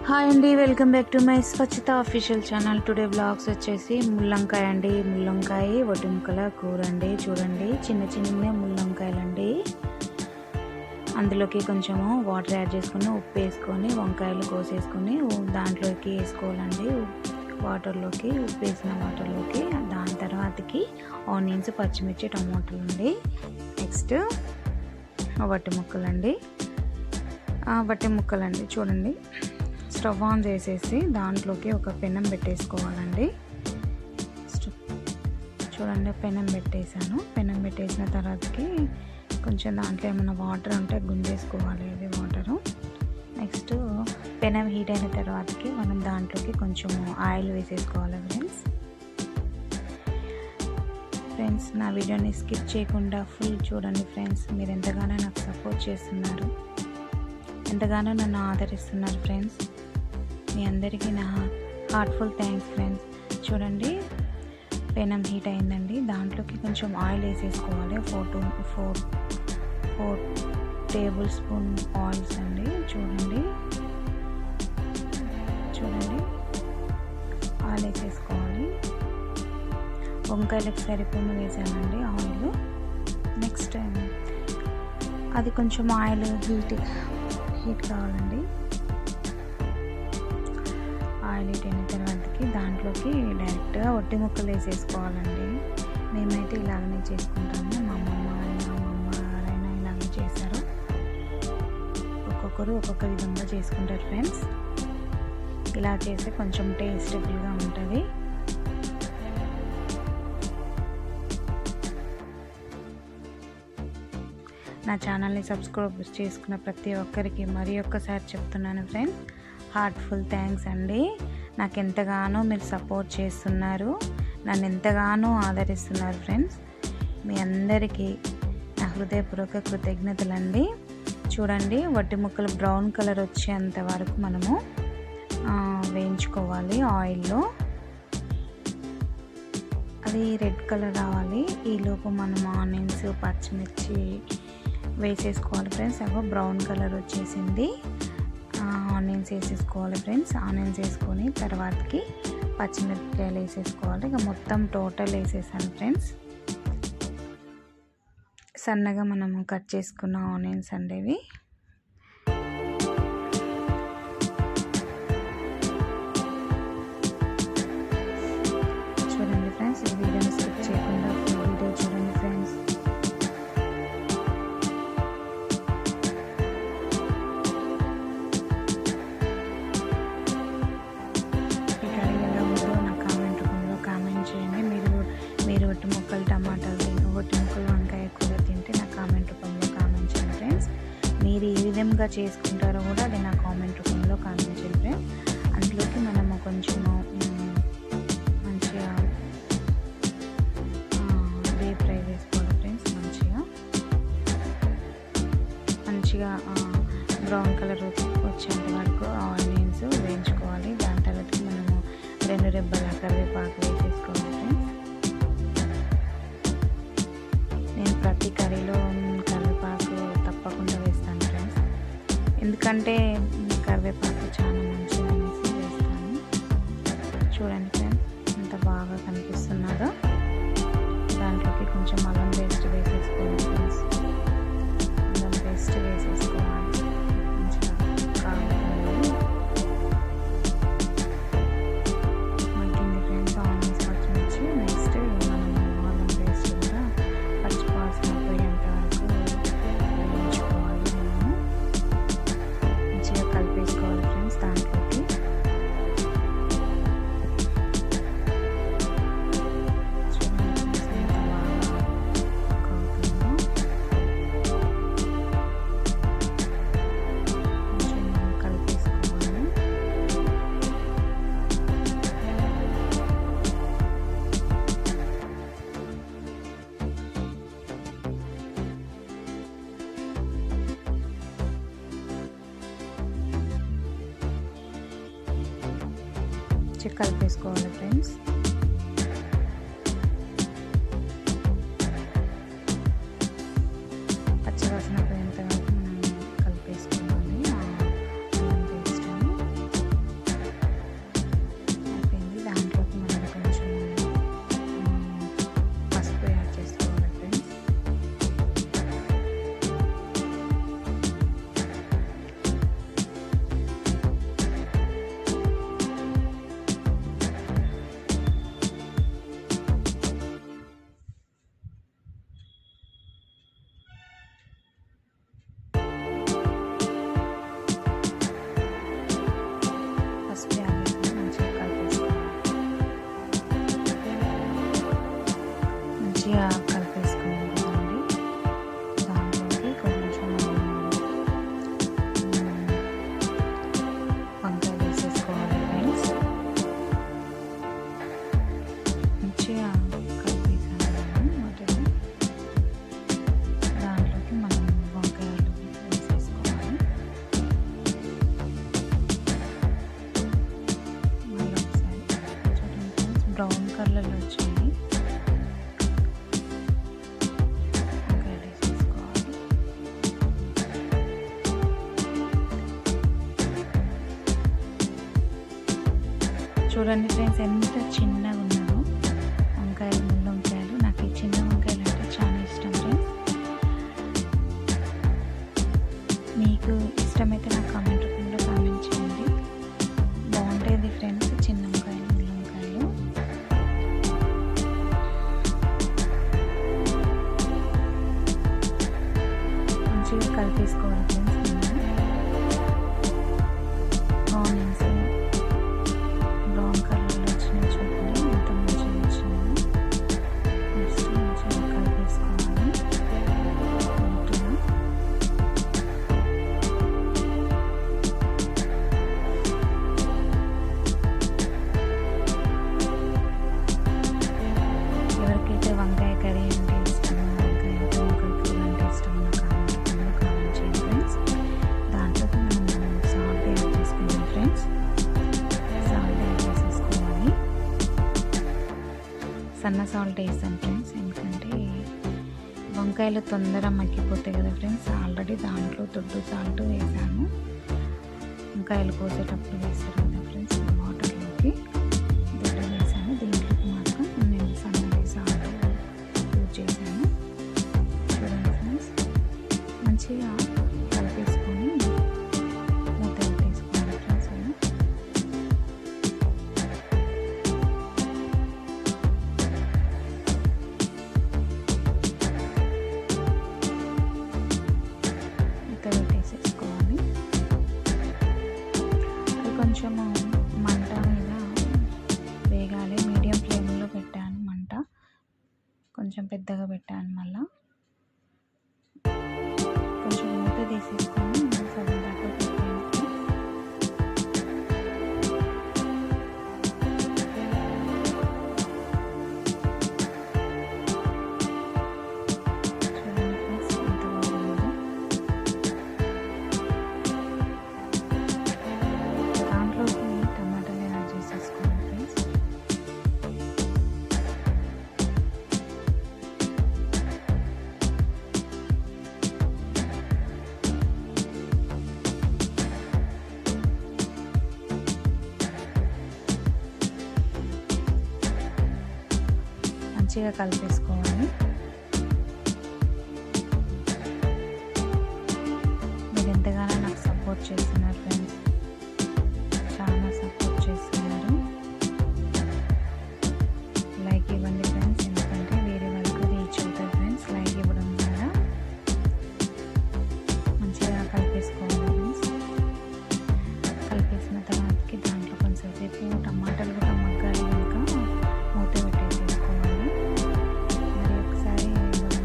Hi అండి, welcome back to my స్వచ్ఛత official channel. Today blogs వచ్చేసి ముల్లంకాయ అండి. ముల్లంకాయ వట్టి ముక్కల కూర అండి. చూడండి, చిన్న చిన్న ముల్లంకాయలండి. అందులోకి కొంచెము వాటర్ యాడ్ చేసుకొని ఉప్పు వేసుకొని వంకాయలు కోసేసుకొని దాంట్లోకి వేసుకోవాలండి. వాటర్లోకి ఉప్పు వేసిన వాటర్లోకి దాని తర్వాతకి ఆనియన్స్, పచ్చిమిర్చి, టమాటాలు అండి. నెక్స్ట్ వట్టి ముక్కలండి. వట్టి ముక్కలండి. చూడండి, స్టవ్ ఆన్ చేసేసి దాంట్లోకి ఒక పెనం పెట్టేసుకోవాలండి. చూడండి, పెనం పెట్టేసాను. పెనం పెట్టేసిన తర్వాతకి కొంచెం దాంట్లో ఏమైనా వాటర్ ఉంటే గుంజేసుకోవాలి, అది వాటరు. నెక్స్ట్ పెనం హీట్ అయిన తర్వాతకి మనం దాంట్లోకి కొంచెం ఆయిల్ వేసేసుకోవాలి ఫ్రెండ్స్. నా వీడియోని స్కిప్ చేయకుండా ఫుల్ చూడండి ఫ్రెండ్స్. మీరు ఎంతగానో నాకు సపోర్ట్ చేస్తున్నారు, ఎంతగానో నన్ను ఆదరిస్తున్నారు ఫ్రెండ్స్. మీ అందరికీ నా హార్ట్ఫుల్ థ్యాంక్స్ ఫ్రెండ్స్. చూడండి, పెనం హీట్ అయిందండి. దాంట్లోకి కొంచెం ఆయిల్ వేసేసుకోవాలి. 4 టేబుల్ స్పూన్ ఆయిల్స్ అండి. చూడండి ఆయిల్ వేసేసుకోవాలి. వంకాయలకు సరిపోయిన వేసానండి ఆయిల్. నెక్స్ట్ అది కొంచెం ఆయిల్ హీట్ కావాలండి. ఆయిల్ హీట్ అయిన తర్వాతకి దాంట్లోకి డైరెక్ట్గా వట్టి ముక్కలు వేసేసుకోవాలండి. మేమైతే ఇలాగనే చేసుకుంటాము. మా అమ్మమ్మ ఎవరైనా ఇలాగే చేస్తారు. ఒక్కొక్కరు ఒక్కొక్క విధంగా చేసుకుంటారు ఫ్రెండ్స్. ఇలా చేస్తే కొంచెం టేస్టబుల్గా ఉంటుంది. నా ఛానల్ని సబ్స్క్రైబ్ చేసుకున్న ప్రతి ఒక్కరికి మరి ఒక్కసారి చెప్తున్నాను ఫ్రెండ్స్, హార్ట్ఫుల్ థ్యాంక్స్ అండి. నాకు ఎంతగానో మీరు సపోర్ట్ చేస్తున్నారు, నన్ను ఎంతగానో ఆదరిస్తున్నారు ఫ్రెండ్స్. మీ అందరికీ నా హృదయపూర్వక కృతజ్ఞతలండి. చూడండి, వట్టి ముక్కలు బ్రౌన్ కలర్ వచ్చేంత వరకు మనము వేయించుకోవాలి ఆయిల్లో. అది రెడ్ కలర్ రావాలి. ఈలోపు మనం ఆనియన్స్, పచ్చిమిర్చి వేసేసుకోవాలి ఫ్రెండ్స్. బ్రౌన్ కలర్ వచ్చేసింది. ఆనియన్స్ వేసేసుకోవాలి ఫ్రెండ్స్. ఆనియన్స్ వేసుకొని తర్వాతకి పచ్చిమిరపకాయలు వేసేసుకోవాలి. ఇక మొత్తం టోటల్ వేసేసాను ఫ్రెండ్స్. సన్నగా మనము కట్ చేసుకున్న ఆనియన్స్ అండి ఇవి. చూడండి ఫ్రెండ్స్, ఈ వీడియోని స్కిప్ చేయకుండా వీడియో చూడండి ఫ్రెండ్స్. మీరు వట్టి ముక్కలు టమాటాలు వట్టి ముక్కలు వంకాయ కూర తింటే నా కామెంట్ రూపంలో కామెంట్ చేయండి ఫ్రెండ్స్. మీరు ఏ విధంగా చేసుకుంటారో కూడా అది నా కామెంట్ రూపంలో కామెంట్ చేయండి ఫ్రెండ్స్. అందులోకి మనము కొంచెము మంచిగా డీప్ ఫ్రై వేసుకోవాలి ఫ్రెండ్స్. మంచిగా బ్రౌన్ కలర్ వచ్చేంత వరకు ఆనియన్స్ వేయించుకోవాలి. దాని తర్వాత మనము 2 రెబ్బల కరివేపాకు వేసేసుకోవాలి ఫ్రెండ్స్. నేను ప్రతి కర్రీలో కరివేపాకు తప్పకుండా వేస్తాను ఫ్రెండ్స్, ఎందుకంటే కరివేపాకు చాలా మంచిది అనేసి వేస్తాను. చూడండి ఫ్రెండ్స్, ఎంత బాగా కనిపిస్తున్నదో. దాంట్లోకి కొంచెం అల్లం పేస్ట్ వేసేసుకోవాలి ఫ్రెండ్స్. అల్లం పేస్ట్ వేసేసుకోవాలి. మంచిగా కావాలి మగ్గింది ఫ్రెండ్స్ ఆనియన్స్, పచ్చిమిర్చి. నెక్స్ట్ మనం అల్లం పేస్ట్ కూడా పచ్చివాసన పోయేంత వరకు వేయించుకోవాలి. మనము మంచిగా కలిపేసుకోవాలి ఫ్రెండ్స్. దాంట్లోకి చూడండి ఫ్రెండ్స్, ఎంత బాగా కుక్ అవుతుందో. కొంచెం కలిపేసుకోవాలి. కలిపేసుకోవాలి ఫ్రెండ్స్. పచ్చివాసన పోయేంత వరకు మనం కలిపేసుకోవాలి. అల్లం పేస్ట్ బ్రౌన్ కలర్లో వచ్చాయి. వంకాయలు వేసేసుకోవాలి. చూడండి ఫ్రెండ్స్ ఎంత చిన్నగా ఉన్నాయో వంకాయలు, ముళ్ళ వంకాయలు. నాకు ఈ చిన్న వంకాయలు అంటే చాలా ఇష్టం ఫ్రెండ్స్. మీకు ఇష్టమైతే నాకు కామెంట్ రూపంలో కామెంట్ చేయండి. బాగుంటుంది ఫ్రెండ్స్ చిన్న వంకాయలు, ముళ్ళ వంకాయలు. మంచిగా కలిపేసుకోవాలి ఫ్రెండ్స్. ఆనియన్స్ బ్రౌన్ కలర్లో వచ్చినాయి చూడండి, ఎంత మంచిగా వచ్చినాయి. నెక్స్ట్ మంచిగా కలిపేసుకోవాలి. ఎవరికైతే వంకాయ కర్రీ అంటే ఇష్టమో, వంకాయ ముక్కలు కూర అంటే ఇష్టమో నాకు కామెంట్ చేయండి ఫ్రెండ్స్. దాంట్లో మనం సాల్ట్ యాడ్ చేసుకుందాం ఫ్రెండ్స్. సాల్ట్ యాడ్ చేసేసుకోవాలి. సన్న సాల్ట్ వేసాను ఫ్రెండ్స్, ఎందుకంటే వంకాయలు తొందరగా మగ్గిపోతాయి కదా ఫ్రెండ్స్. ఆల్రెడీ దాంట్లో దొడ్డు సాల్ట్ వేసాను, వంకాయలు కోసేటప్పుడు వేస్తారు కదా ఫ్రెండ్స్. వాటర్లోకి దొడ్డు వేసాను, దీంట్లోకి మాత్రం నేను సన్నది సాల్ట్ యూజ్ చేశాను. చూడండి ఫ్రెండ్స్, మంచిగా కలిపేసుకొని మూత పెట్టేసుకోవాలి ఫ్రెండ్స్. మూత పెట్టేసేసుకోవాలి. అది కొంచెం మంట మీద వేగాలి. మీడియం ఫ్లేమ్లో పెట్టాను మంట, కొంచెం పెద్దగా పెట్టాను. మళ్ళా కొంచెం మూత తీసేసుకొని సగం దాకా పెట్టాను. చూడండి ఫ్రెండ్స్ ఎంత బాగుందో. దాంట్లోకి టమాటాలు యాడ్ చేసేసుకోవాలి ఫ్రెండ్స్. మంచిగా కలిపేసుకోవాలి. మీరు ఎంతగానో నాకు సపోర్ట్ చేస్తున్నారు ఫ్రెండ్స్, చాలా సపోర్ట్ చేస్తున్నారు. లైక్ ఇవ్వండి ఫ్రెండ్స్, ఎందుకంటే వేరే వాళ్ళకి రీచ్ అవుతుంది ఫ్రెండ్స్ లైక్ ఇవ్వడం ద్వారా. మంచిగా కలిపేసుకోవాలి ఫ్రెండ్స్. కలిపేసిన తర్వాతకి దాంట్లో కొంచెంసేపు టమాటాలు కూడా మగ్గాలి కనుక మూత పెట్టేసేసుకోవాలి. మరి ఒకసారి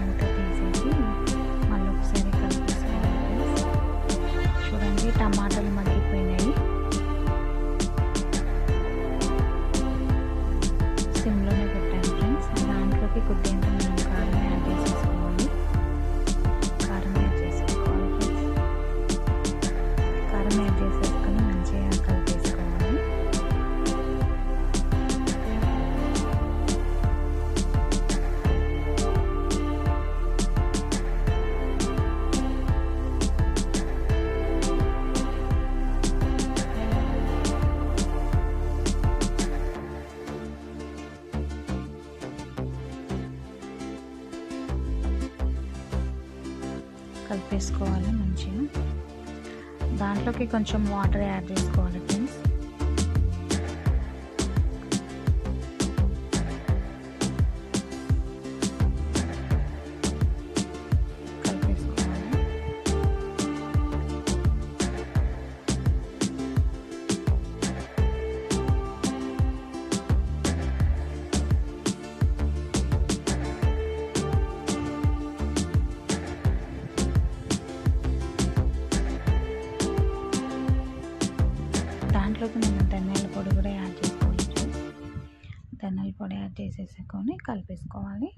మూత తీసేసి మళ్ళీ ఒకసారి కలిపేసుకోవాలి ఫ్రెండ్స్. చూడండి టమాటాలు మగ్గిపోయినాయి. సిమ్లోనే పెట్టాను ఫ్రెండ్స్. దాంట్లోకి కొద్దిగా మనం కారం యాడ్ చేసేసుకోవాలి. కారం యాడ్ చేసేసుకోవాలి ఫ్రెండ్స్. కారం యాడ్ చేసేసుకొని మంచిగా కలిపేసుకోవాలి. కలిపేసుకోవాలి మంచిగా. దాంట్లోకి కొంచెం వాటర్ యాడ్ చేసుకోవాలి ఫ్రెండ్స్. కలిపేసుకోవాలి. దాంట్లోకి మనం ధనియాల పొడి కూడా యాడ్ చేసుకోవాలి ఫ్రెండ్స్. ధనియాల పొడి యాడ్ చేసేసుకొని కలిపేసుకోవాలి.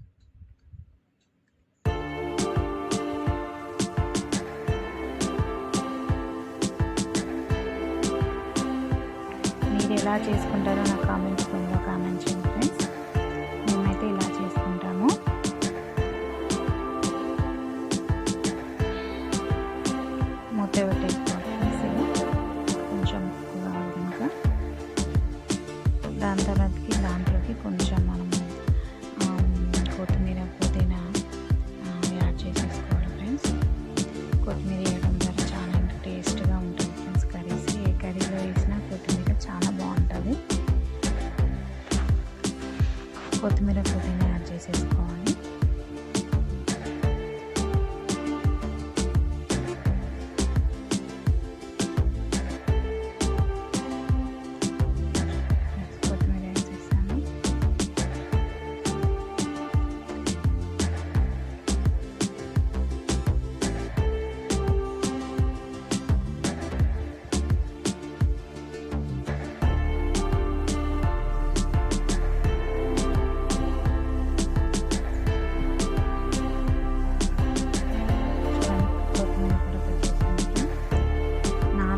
మీరు ఎలా చేసుకుంటారో నాకు కామెంట్ చేయండి ఫ్రెండ్స్. కొత్తిమీర పుదీనా యాడ్ చేసేసుకోవాలి. కొత్తిమీర వేసేసాను.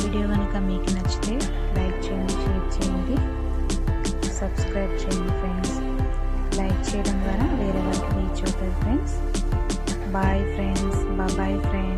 వీడియో కనుక మీకు నచ్చితే లైక్ చేయండి, షేర్ చేయండి, సబ్స్క్రైబ్ చేయండి ఫ్రెండ్స్. లైక్ చేయడం ద్వారా వేరే వాళ్ళకి రీచ్ అవుతుంది friends. Bye friends. Bye friends.